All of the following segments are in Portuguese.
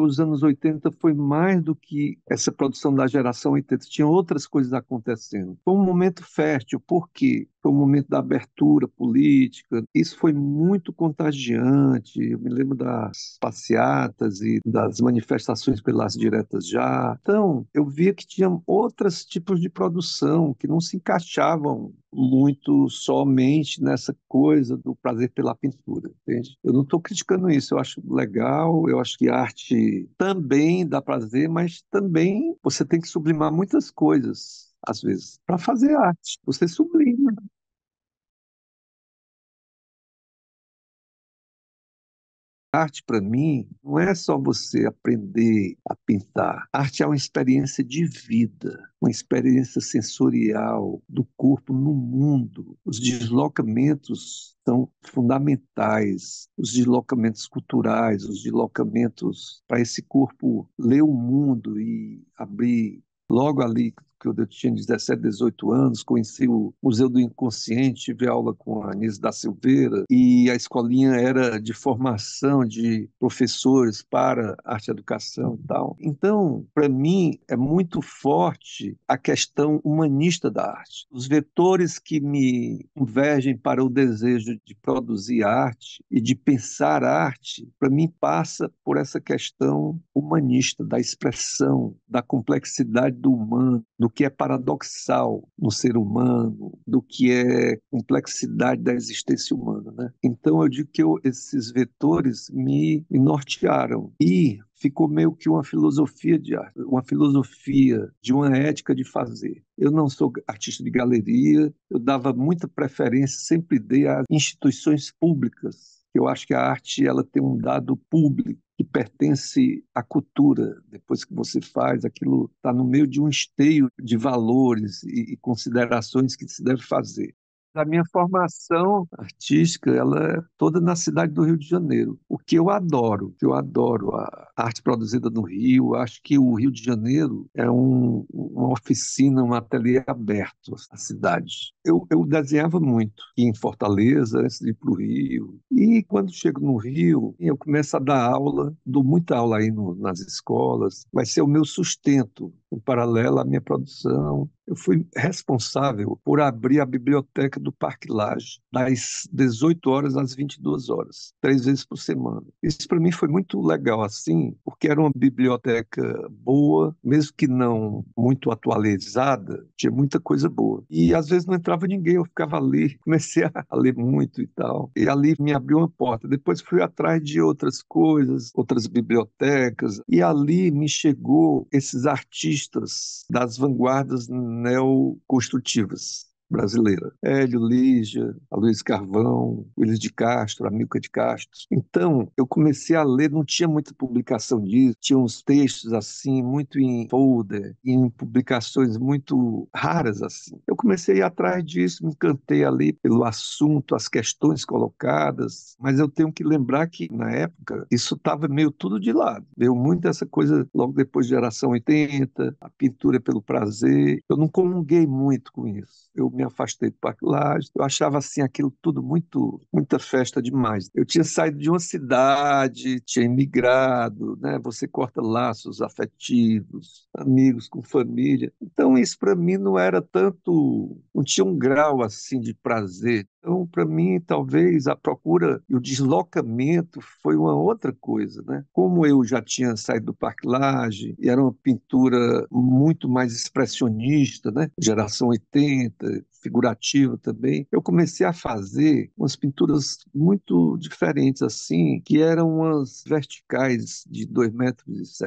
os anos 80 foi mais do que essa produção da geração 80, tinha outras coisas acontecendo. Foi um momento fértil, por quê? Foi um momento da abertura política, isso foi muito contagiante. Eu me lembro das passeatas e das manifestações pelas diretas já. Então, eu via que tinha outros tipos de produção que não se encaixavam muito somente nessa coisa do prazer pela pintura, entende? Eu não estou criticando isso, eu acho legal, eu acho que arte também dá prazer, mas também você tem que sublimar muitas coisas, às vezes, para fazer arte. Você sublima. Arte, para mim, não é só você aprender a pintar. Arte é uma experiência de vida, uma experiência sensorial do corpo no mundo. Os deslocamentos são fundamentais, os deslocamentos culturais, os deslocamentos para esse corpo ler o mundo e abrir. Logo ali, que eu tinha 17, 18 anos, conheci o Museu do Inconsciente, tive aula com a Anísio da Silveira, e a escolinha era de formação de professores para arte e educação e tal. Então, para mim, é muito forte a questão humanista da arte. Os vetores que me convergem para o desejo de produzir arte e de pensar arte, para mim, passa por essa questão humanista, da expressão, da complexidade do humano, do que é paradoxal no ser humano, do que é complexidade da existência humana, né? Então eu digo que esses vetores me nortearam e ficou meio que uma filosofia de arte, uma filosofia de uma ética de fazer. Eu não sou artista de galeria, eu dava muita preferência, sempre dei às instituições públicas. Eu acho que a arte ela tem um dado público que pertence à cultura. Depois que você faz, aquilo está no meio de um esteio de valores e considerações que se deve fazer. A minha formação artística, ela é toda na cidade do Rio de Janeiro. O que eu adoro a arte produzida no Rio. Acho que o Rio de Janeiro é uma oficina, um ateliê aberto à cidade. Eu desenhava muito aqui em Fortaleza, antes de ir para o Rio. E quando chego no Rio, eu começo a dar aula, dou muita aula aí nas escolas. Vai ser o meu sustento, em paralelo à minha produção. Eu fui responsável por abrir a biblioteca do Parque Lage, das 18 horas às 22 horas, 3 vezes por semana. Isso para mim foi muito legal, assim, porque era uma biblioteca boa, mesmo que não muito atualizada, tinha muita coisa boa. E às vezes não entrava ninguém, eu ficava ali, comecei a ler muito e tal. E ali me abriu uma porta. Depois fui atrás de outras coisas, outras bibliotecas, e ali me chegou esses artistas das vanguardas neoconstrutivas brasileira. Hélio Lígia, Aloysio Carvão, Willis de Castro, Amilcar de Castro. Então, eu comecei a ler, não tinha muita publicação disso, tinha uns textos assim, muito em folder, em publicações muito raras assim. Eu comecei a ir atrás disso, me encantei ali pelo assunto, as questões colocadas, mas eu tenho que lembrar que, na época, isso estava meio tudo de lado. Veio muito essa coisa logo depois de geração 80, a pintura pelo prazer. Eu não comunguei muito com isso. Eu me afastei do Parque Lage. Eu achava assim aquilo tudo muita festa demais. Eu tinha saído de uma cidade, tinha imigrado, né? Você corta laços afetivos, amigos com família. Então isso para mim não era tanto, não tinha um grau assim de prazer. Então, para mim, talvez a procura e o deslocamento foi uma outra coisa, né? Como eu já tinha saído do Parque Lage, e era uma pintura muito mais expressionista, né? Geração 80, figurativa também, eu comecei a fazer umas pinturas muito diferentes, assim, que eram umas verticais de 2,60 metros,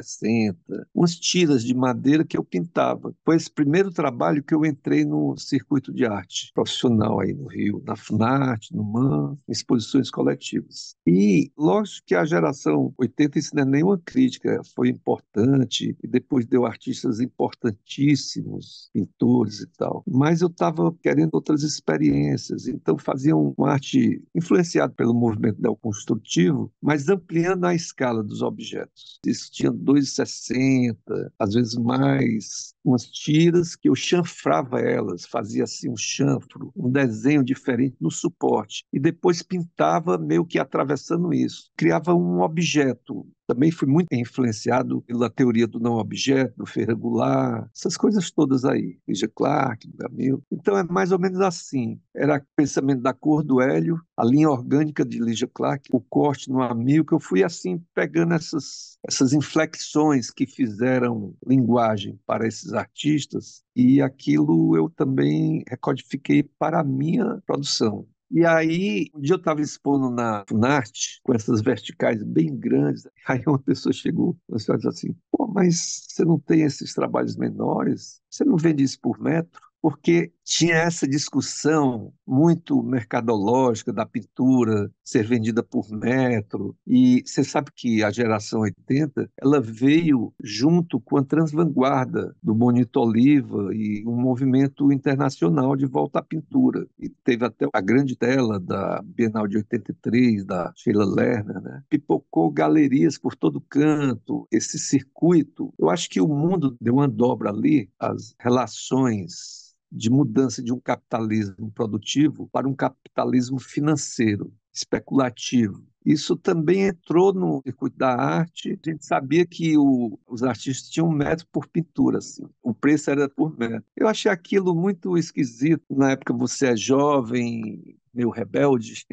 umas tiras de madeira que eu pintava. Foi esse primeiro trabalho que eu entrei no circuito de arte profissional aí no Rio, na FUNARTE, no MAN, em exposições coletivas. E, lógico que a geração 80, isso não é nenhuma crítica, foi importante, e depois deu artistas importantíssimos, pintores e tal. Mas eu estava querendo outras experiências, então fazia uma arte influenciada pelo movimento neoconstrutivo, mas ampliando a escala dos objetos. Isso tinha 2,60, às vezes mais, umas tiras que eu chanfrava elas, fazia assim um chanfro, um desenho diferente no suporte, e depois pintava meio que atravessando isso. Criava um objeto, Também fui muito influenciado pela teoria do não objeto, do Ferrer Goulart, essas coisas todas aí, Lígia Clark, Gamil. Então é mais ou menos assim. Era o pensamento da cor do Hélio, a linha orgânica de Lígia Clark, o corte no Amil, que eu fui assim pegando essas inflexões que fizeram linguagem para esses artistas, e aquilo eu também recodifiquei para a minha produção. E aí, um dia eu estava expondo na Funarte, com essas verticais bem grandes, aí uma pessoa chegou, uma senhora disse assim, pô, mas você não tem esses trabalhos menores? Você não vende isso por metro? Porque tinha essa discussão muito mercadológica da pintura ser vendida por metro, e você sabe que a geração 80 ela veio junto com a transvanguarda do Bonito Oliva e um movimento internacional de volta à pintura. E teve até a grande tela da Bienal de 83, da Sheila Lerner, né? Pipocou galerias por todo canto, esse circuito. Eu acho que o mundo deu uma dobra ali, as relações de mudança de um capitalismo produtivo para um capitalismo financeiro, especulativo. Isso também entrou no circuito da arte. A gente sabia que os artistas tinham um metro por pintura, assim. O preço era por metro. Eu achei aquilo muito esquisito. Na época você é jovem, meio rebelde,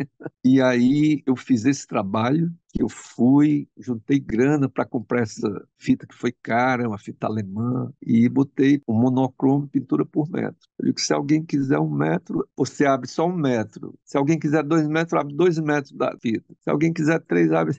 e aí eu fiz esse trabalho, que eu fui, juntei grana para comprar essa fita que foi cara, uma fita alemã, e botei um monocromo pintura por metro. Eu digo que se alguém quiser 1 metro, você abre só 1 metro. Se alguém quiser 2 metros, abre 2 metros da fita. Se alguém quiser 3, abre.